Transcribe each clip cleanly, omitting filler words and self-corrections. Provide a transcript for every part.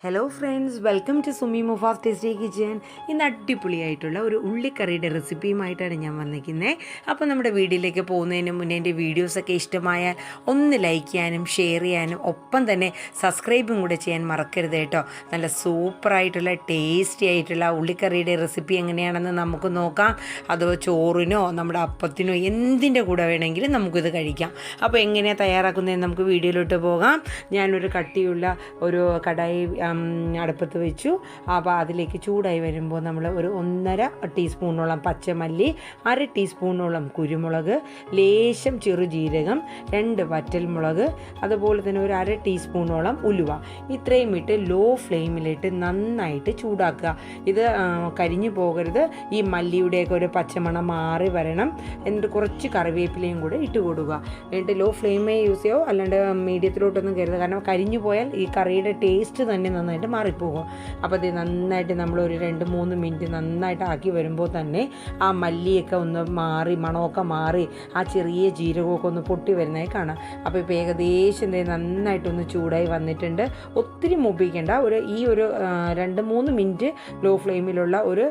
Hello friends, welcome to Sumi Mufas tasty kitchen. ഇന്ന് അടിപൊളിയായിട്ടുള്ള ഒരു ഉള്ളിക്കറിയുടെ റെസിപ്പിയുമായിട്ടാണ് ഞാൻ വന്നിരിക്കുന്നത്. അപ്പോൾ നമ്മുടെ വീഡിയോയിലേക്ക് പോകുന്നതിന് മുന്നേ എൻ്റെ വീഡിയോസൊക്കെ ഇഷ്ടമായാൽ ഒന്ന് ലൈക്ക് ചെയ്യാനും ഷെയർ ചെയ്യാനും ഒപ്പം തന്നെ സബ്സ്ക്രൈബും കൂടെ ചെയ്യാൻ മറക്കരുത് കേട്ടോ. നല്ല സൂപ്പറായിട്ടുള്ള ടേസ്റ്റി ആയിട്ടുള്ള ഉള്ളിക്കറിയുടെ റെസിപ്പി എങ്ങനെയാണെന്ന് നമുക്ക് നോക്കാം. അതോ ചോറിനോ നമ്മുടെ അപ്പത്തിനോ എന്തിൻ്റെ കൂടെ വേണമെങ്കിലും നമുക്കിത് കഴിക്കാം. അപ്പോൾ എങ്ങനെയാണ് തയ്യാറാക്കുന്നതെന്ന് നമുക്ക് വീഡിയോയിലോട്ട് പോകാം. ഞാനൊരു കട്ടിയുള്ള ഒരു കടായി അടുപ്പത്ത് വെച്ചു. അപ്പോൾ അതിലേക്ക് ചൂടായി വരുമ്പോൾ നമ്മൾ ഒരു 1.5 ടീസ്പൂണോളം പച്ചമല്ലി, 1/2 ടീസ്പൂണോളം കുരുമുളക്, ലേശം ചെറുജീരകം, 2 വറ്റൽമുളക്, അതുപോലെ തന്നെ ഒരു 1/2 ടീസ്പൂണോളം ഉലുവ, ഇത്രയും ഇട്ട് ലോ ഫ്ലെയിമിലിട്ട് നന്നായിട്ട് ചൂടാക്കുക. ഇത് കരിഞ്ഞു പോകരുത്. ഈ മല്ലിയുടെയൊക്കെ ഒരു പച്ചമണം മാറി വരണം. എന്നിട്ട് കുറച്ച് കറിവേപ്പിലയും കൂടെ ഇട്ട് കൊടുക്കുക. എന്നിട്ട് ലോ ഫ്ലെയിമേ യൂസ് ചെയ്യാവോ, അല്ലാണ്ട് മീഡിയത്തിലോട്ടൊന്നും കരുതുക. കാരണം കരിഞ്ഞു പോയാൽ ഈ കറിയുടെ ടേസ്റ്റ് തന്നെ നന്നായിട്ട് മാറിപ്പോകും. അപ്പോൾ ഇത് നന്നായിട്ട് നമ്മളൊരു 2-3 മിനിറ്റ് നന്നായിട്ട് ആക്കി വരുമ്പോൾ തന്നെ ആ മല്ലിയൊക്കെ ഒന്ന് മാറി, മണമൊക്കെ മാറി, ആ ചെറിയ ജീരകമൊക്കെ ഒന്ന് പൊട്ടി വരുന്നതായി കാണാം. അപ്പോൾ ഇപ്പോൾ ഏകദേശം നന്നായിട്ടൊന്ന് ചൂടായി വന്നിട്ടുണ്ട്. ഒത്തിരി മൂപ്പിക്കേണ്ട, ഈ ഒരു 2-3 മിനിറ്റ് ലോ ഫ്ലെയിമിലുള്ള ഒരു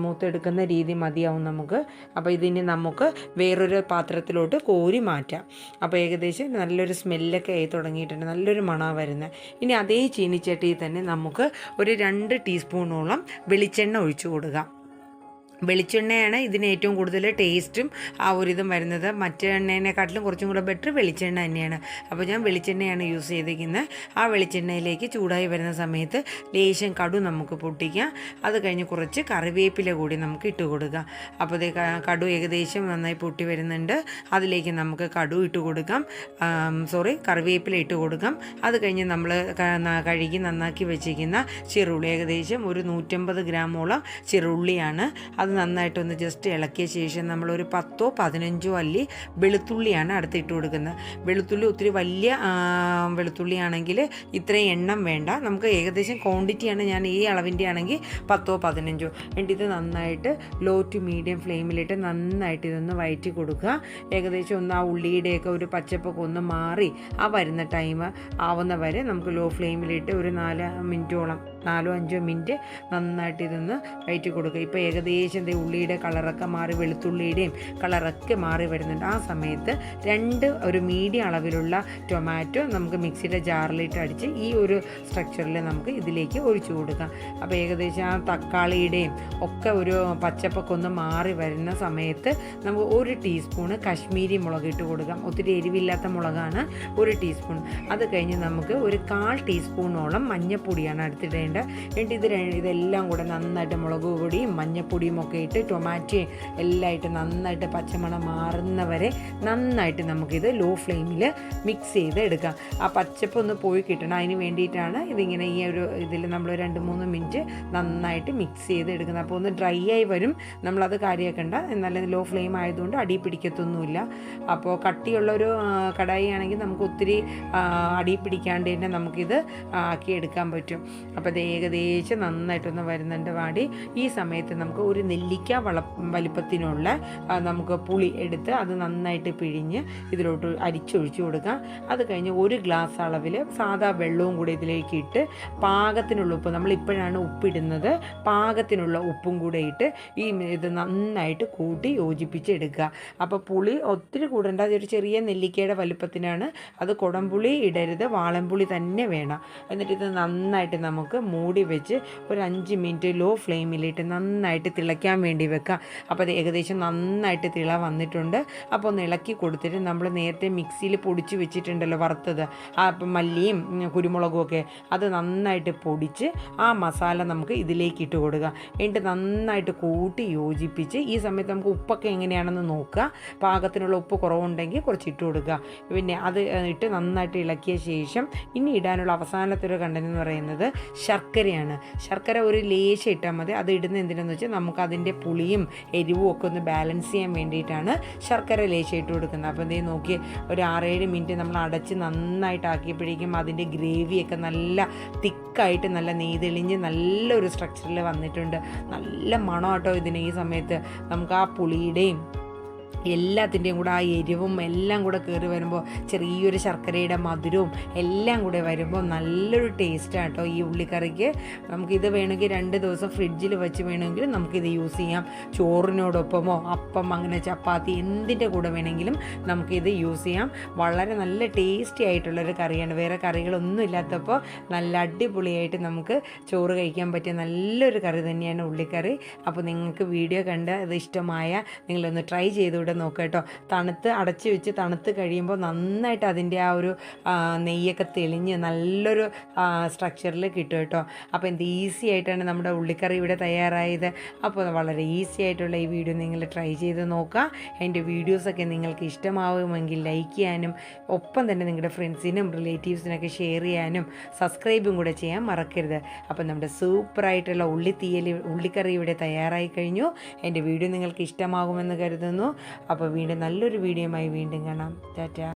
മൂത്തെടുക്കുന്ന രീതി മതിയാവും നമുക്ക്. അപ്പോൾ ഇതിന് നമുക്ക് വേറൊരു പാത്രത്തിലോട്ട് കോരി മാറ്റാം. അപ്പോൾ ഏകദേശം നല്ലൊരു സ്മെല്ലൊക്കെ ആയി തുടങ്ങിയിട്ടുണ്ട്, നല്ലൊരു മണമാണ് വരുന്നത്. ഇനി അതേ ചീനിച്ചട്ടിയിൽ തന്നെ നമുക്ക് ഒരു 2 ടീസ്പൂണോളം വെളിച്ചെണ്ണ ഒഴിച്ചു കൊടുക്കാം. വെളിച്ചെണ്ണയാണ് ഇതിന് ഏറ്റവും കൂടുതൽ ടേസ്റ്റും ആ ഒരിതും വരുന്നത്. മറ്റേ എണ്ണേനെക്കാട്ടിലും കുറച്ചും കൂടെ ബെറ്റർ വെളിച്ചെണ്ണ തന്നെയാണ്. അപ്പോൾ ഞാൻ വെളിച്ചെണ്ണയാണ് യൂസ് ചെയ്തിരിക്കുന്നത്. ആ വെളിച്ചെണ്ണയിലേക്ക് ചൂടായി വരുന്ന സമയത്ത് ലേശം കടു നമുക്ക് പൊട്ടിക്കാം. അത് കഴിഞ്ഞ് കുറച്ച് കറിവേപ്പില കൂടി നമുക്ക് ഇട്ട് കൊടുക്കാം. അപ്പോൾ ഇത് കടു ഏകദേശം നന്നായി പൊട്ടി വരുന്നുണ്ട്. അതിലേക്ക് നമുക്ക് കടു ഇട്ട് കൊടുക്കാം, കറിവേപ്പില ഇട്ട് കൊടുക്കാം. അത് കഴിഞ്ഞ് നമ്മൾ കഴുകി നന്നാക്കി വെച്ചിരിക്കുന്ന ചെറുള്ളി, ഏകദേശം ഒരു 150 ഗ്രാമോളം ചെറുള്ളിയാണ്. അത് നന്നായിട്ടൊന്ന് ജസ്റ്റ് ഇളക്കിയ ശേഷം നമ്മളൊരു 10-15 അല്ലി വെളുത്തുള്ളിയാണ് അടുത്തിട്ട് കൊടുക്കുന്നത്. വെളുത്തുള്ളി ഒത്തിരി വലിയ വെളുത്തുള്ളിയാണെങ്കിൽ ഇത്രയും എണ്ണം വേണ്ട. നമുക്ക് ഏകദേശം ക്വാണ്ടിറ്റിയാണ് ഞാൻ ഈ അളവിൻ്റെ ആണെങ്കിൽ 10-15. എന്നിട്ട് ഇത് നന്നായിട്ട് ലോ ടു മീഡിയം ഫ്ലെയിമിലിട്ട് നന്നായിട്ട് ഇതൊന്ന് വഴറ്റി കൊടുക്കുക. ഏകദേശം ഒന്ന് ആ ഉള്ളിയുടെയൊക്കെ ഒരു പച്ചപ്പൊക്കെ ഒന്ന് മാറി ആ വരുന്ന ടൈം ആവുന്ന വരെ നമുക്ക് ലോ ഫ്ലെയിമിലിട്ട് ഒരു 4-5 മിനിറ്റ് നന്നായിട്ട് ഇതൊന്ന് വഴറ്റി കൊടുക്കുക. ഇപ്പോൾ ഏകദേശം ഉള്ളിയുടെ കളറൊക്കെ മാറി, വെളുത്തുള്ളിയുടെയും കളറൊക്കെ മാറി വരുന്നുണ്ട്. ആ സമയത്ത് ഒരു മീഡിയം അളവിലുള്ള ടൊമാറ്റോ നമുക്ക് മിക്സിയുടെ ജാറിലിട്ട് അടിച്ച് ഈ ഒരു സ്ട്രക്ചറിൽ നമുക്ക് ഇതിലേക്ക് ഒഴിച്ചു കൊടുക്കാം. അപ്പോൾ ഏകദേശം ആ തക്കാളിയുടെയും ഒക്കെ ഒരു പച്ചപ്പൊക്കെ ഒന്ന് മാറി വരുന്ന സമയത്ത് നമുക്ക് 1 ടീസ്പൂണ് കശ്മീരി മുളക് ഇട്ട് കൊടുക്കാം. ഒത്തിരി എരിവില്ലാത്ത മുളകാണ്, 1 ടീസ്പൂൺ. അത് കഴിഞ്ഞ് നമുക്ക് ഒരു 1/4 ടീസ്പൂണോളം മഞ്ഞൾപ്പൊടിയാണ് അടുത്തിടേണ്ടത്. എന്നിട്ട് ഇതെല്ലാം കൂടെ നന്നായിട്ട് മുളക് പൊടിയും മഞ്ഞൾപ്പൊടിയും ഒക്കെ ഇട്ട് ടൊമാറ്റോയും എല്ലാം ഇട്ട് നന്നായിട്ട് പച്ചമണം മാറുന്നവരെ നന്നായിട്ട് നമുക്കിത് ലോ ഫ്ലെയിമിൽ മിക്സ് ചെയ്ത് എടുക്കാം. ആ പച്ചപ്പ് ഒന്ന് പോയി കിട്ടണം, അതിന് വേണ്ടിയിട്ടാണ് ഇതിങ്ങനെ ഈ ഒരു ഇതിൽ നമ്മൾ 2-3 മിനിറ്റ് നന്നായിട്ട് മിക്സ് ചെയ്ത് എടുക്കുന്നത്. അപ്പോൾ ഒന്ന് ഡ്രൈ ആയി വരും, നമ്മളത് കാര്യമാക്കണ്ട. എന്നാലും ലോ ഫ്ലെയിം ആയതുകൊണ്ട് അടി പിടിക്കത്തൊന്നുമില്ല. അപ്പോൾ കട്ടിയുള്ളൊരു കടായി ആണെങ്കിൽ നമുക്ക് ഒത്തിരി അടി പിടിക്കാണ്ട് തന്നെ നമുക്കിത് ആക്കിയെടുക്കാൻ പറ്റും. അപ്പോൾ അത് ഏകദേശം നന്നായിട്ടൊന്ന് വരുന്നുണ്ട് വാടി. ഈ സമയത്ത് നമുക്ക് ഒരു നെല്ലിക്ക വലിപ്പത്തിനുള്ള നമുക്ക് പുളി എടുത്ത് അത് നന്നായിട്ട് പിഴിഞ്ഞ് ഇതിലോട്ട് അരിച്ചൊഴിച്ചു കൊടുക്കാം. അത് കഴിഞ്ഞ് 1 ഗ്ലാസ് അളവിൽ സാദാ വെള്ളവും കൂടി ഇതിലേക്ക് ഇട്ട് പാകത്തിനുള്ള ഉപ്പ്, നമ്മളിപ്പോഴാണ് ഉപ്പിടുന്നത്, പാകത്തിനുള്ള ഉപ്പും കൂടെ ഇട്ട് ഇത് നന്നായിട്ട് കൂട്ടി യോജിപ്പിച്ചെടുക്കുക. അപ്പോൾ പുളി ഒത്തിരി കൂടേണ്ട, അതൊരു ചെറിയ നെല്ലിക്കയുടെ വലിപ്പത്തിനാണ്. അത് കുടംപുളി ഇടരുത്, വാളൻപുളി തന്നെ വേണം. എന്നിട്ട് ഇത് നന്നായിട്ട് നമുക്ക് മൂടി വെച്ച് ഒരു 5 മിനിറ്റ് ലോ ഫ്ലെയിമിലിട്ട് നന്നായിട്ട് തിളയ്ക്കാൻ വേണ്ടി വെക്കാം. അപ്പോൾ അത് ഏകദേശം നന്നായിട്ട് തിള വന്നിട്ടുണ്ട്. അപ്പോൾ ഒന്ന് ഇളക്കി കൊടുത്തിട്ട് നമ്മൾ നേരത്തെ മിക്സിയിൽ പൊടിച്ച് വെച്ചിട്ടുണ്ടല്ലോ വറുത്തത്, ആ മല്ലിയും കുരുമുളകും ഒക്കെ, അത് നന്നായിട്ട് പൊടിച്ച് ആ മസാല നമുക്ക് ഇതിലേക്ക് ഇട്ട് കൊടുക്കുക. എന്നിട്ട് നന്നായിട്ട് കൂട്ടി യോജിപ്പിച്ച് ഈ സമയത്ത് നമുക്ക് ഉപ്പൊക്കെ എങ്ങനെയാണെന്ന് നോക്കുക. പാകത്തിനുള്ള ഉപ്പ് കുറവുണ്ടെങ്കിൽ കുറച്ച് ഇട്ട് കൊടുക്കുക. പിന്നെ അത് ഇട്ട് നന്നായിട്ട് ഇളക്കിയ ശേഷം ഇനി ഇടാനുള്ള അവസാനത്തെ ഒരു കണ്ടന്റ് എന്ന് പറയുന്നത് ശർക്കരയാണ്. ശർക്കര ഒരു ലേശം ഇട്ടാൽ മതി. അത് ഇടുന്ന എന്തിനാണെന്ന് വെച്ചാൽ നമുക്ക് അതിൻ്റെ പുളിയും എരിവും ഒക്കെ ഒന്ന് ബാലൻസ് ചെയ്യാൻ വേണ്ടിയിട്ടാണ് ശർക്കര ലേശം ഇട്ട് കൊടുക്കുന്നത്. അപ്പോൾ എന്തേ നോക്കി ഒരു 6-7 മിനിറ്റ് നമ്മൾ അടച്ച് നന്നായിട്ട് ആക്കിയപ്പോഴേക്കും അതിൻ്റെ ഗ്രേവിയൊക്കെ നല്ല തിക്കായിട്ട് നല്ല നെയ്തെളിഞ്ഞ് നല്ലൊരു സ്ട്രക്ചറിൽ വന്നിട്ടുണ്ട്. നല്ല മണം കേട്ടോ ഇതിന്. ഈ സമയത്ത് നമുക്ക് ആ പുളിയുടെയും എല്ലാത്തിൻ്റെയും കൂടെ ആ എരിവും എല്ലാം കൂടെ കയറി വരുമ്പോൾ ചെറിയൊരു ശർക്കരയുടെ മധുരവും എല്ലാം കൂടെ വരുമ്പോൾ നല്ലൊരു ടേസ്റ്റാണ് കേട്ടോ ഈ ഉള്ളിക്കറിക്ക്. നമുക്കിത് വേണമെങ്കിൽ 2 ദിവസം ഫ്രിഡ്ജിൽ വെച്ച് വേണമെങ്കിൽ നമുക്കിത് യൂസ് ചെയ്യാം. ചോറിനോടൊപ്പമോ അപ്പം അങ്ങനെ ചപ്പാത്തി എന്തിൻ്റെ കൂടെ വേണമെങ്കിലും നമുക്കിത് യൂസ് ചെയ്യാം. വളരെ നല്ല ടേസ്റ്റി ആയിട്ടുള്ളൊരു കറിയാണ്. വേറെ കറികളൊന്നും ഇല്ലാത്തപ്പോൾ നല്ല അടിപൊളിയായിട്ട് നമുക്ക് ചോറ് കഴിക്കാൻ പറ്റിയ നല്ലൊരു കറി തന്നെയാണ് ഉള്ളിക്കറി. അപ്പോൾ നിങ്ങൾക്ക് വീഡിയോ കണ്ട് അത് ഇഷ്ടമായ നിങ്ങളൊന്ന് ട്രൈ ചെയ്തുകൂടെ നോക്കുക കേട്ടോ. അടച്ച് വെച്ച് തണുത്ത് കഴിയുമ്പോൾ നന്നായിട്ട് അതിൻ്റെ ആ ഒരു നെയ്യൊക്കെ തെളിഞ്ഞ് നല്ലൊരു സ്ട്രക്ചറിൽ കിട്ടും കേട്ടോ. അപ്പോൾ എന്ത് ഈസി ആയിട്ടാണ് നമ്മുടെ ഉള്ളിക്കറി ഇവിടെ തയ്യാറായത്. അപ്പോൾ വളരെ ഈസി ആയിട്ടുള്ള ഈ വീഡിയോ നിങ്ങൾ ട്രൈ ചെയ്ത് നോക്കുക. എൻ്റെ വീഡിയോസൊക്കെ നിങ്ങൾക്ക് ഇഷ്ടമാവുമെങ്കിൽ ലൈക്ക് ചെയ്യാനും ഒപ്പം തന്നെ നിങ്ങളുടെ ഫ്രണ്ട്സിനും റിലേറ്റീവ്സിനൊക്കെ ഷെയർ ചെയ്യാനും സബ്സ്ക്രൈബും കൂടെ ചെയ്യാൻ മറക്കരുത്. അപ്പോൾ നമ്മുടെ സൂപ്പറായിട്ടുള്ള ഉള്ളിക്കറി ഇവിടെ തയ്യാറായി കഴിഞ്ഞു. എൻ്റെ വീഡിയോ നിങ്ങൾക്ക് ഇഷ്ടമാകുമെന്ന് കരുതുന്നു. അപ്പോൾ വീണ്ടും നല്ലൊരു വീഡിയോയുമായി വീണ്ടും കാണാം. ടാറ്റാ.